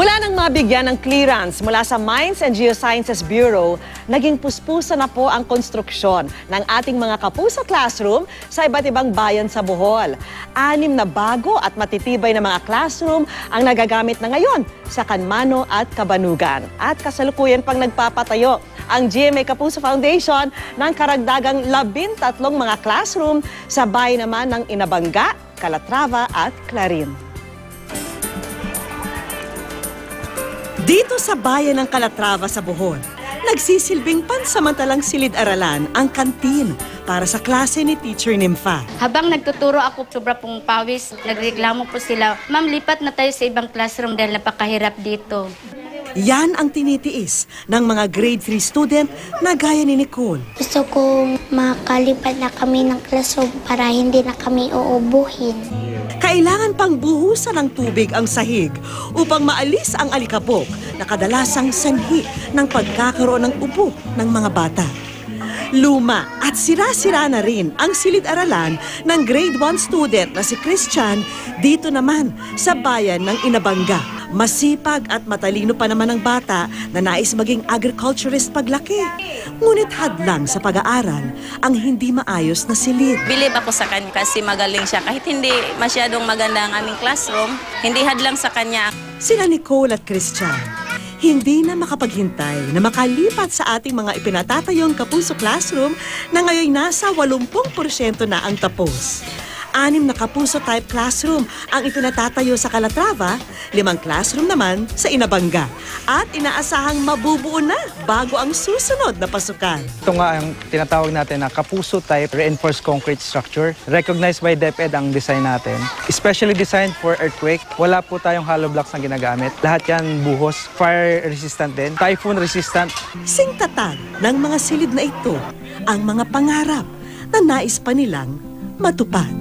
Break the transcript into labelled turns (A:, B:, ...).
A: Mula nang mabigyan ng clearance mula sa Mines and Geosciences Bureau, naging puspusa na po ang konstruksyon ng ating mga kapuso classroom sa iba't ibang bayan sa Bohol. 6 na bago at matitibay na mga classroom ang nagagamit na ngayon sa Kanmano at Kabanugan. At kasalukuyan pang nagpapatayo ang GMA Kapuso Foundation ng karagdagang 13 mga classroom sa bayan naman ng Inabanga, Calatrava at Clarin. Dito sa bayan ng Calatrava sa Bohol, nagsisilbing pansamantalang silid-aralan ang kantin para sa klase ni Teacher Nympha.
B: Habang nagtuturo ako, sobra pong pawis, nagreklamo po sila, "Ma'am, lipat na tayo sa ibang classroom dahil napakahirap dito."
A: Yan ang tinitiis ng mga grade 3 student na gaya ni Nicole.
C: Gusto kong makalipat na kami ng classroom para hindi na kami uubuhin.
A: Kailangan pang buhusan ng tubig ang sahig upang maalis ang alikabok na kadalasang sanhi ng pagkakaroon ng ubo ng mga bata. Luma at sira-sira na rin ang silid-aralan ng grade 1 student na si Christian dito naman sa bayan ng Inabanga. Masipag at matalino pa naman ang bata na nais maging agriculturist paglaki. Ngunit hadlang sa pag-aaral ang hindi maayos na silid.
D: Bilib ako sa kanya kasi magaling siya. Kahit hindi masyadong maganda ang aming classroom, hindi hadlang sa kanya.
A: Sila Nicole at Christian, hindi na makapaghintay na makalipat sa ating mga ipinatatayong Kapuso Classroom na ngayon nasa 80% na ang tapos. 6 na Kapuso-type classroom ang ipinatatayo sa Calatrava, 5 classroom naman sa Inabanga. At inaasahang mabubuo na bago ang susunod na pasukan.
E: Ito nga ang tinatawag natin na Kapuso-type reinforced concrete structure. Recognized by DepEd ang design natin. Especially designed for earthquake. Wala po tayong hollow blocks na ginagamit. Lahat yan buhos, fire resistant din, typhoon resistant.
A: Singtatag ng mga silid na ito ang mga pangarap na nais pa nilang matupad.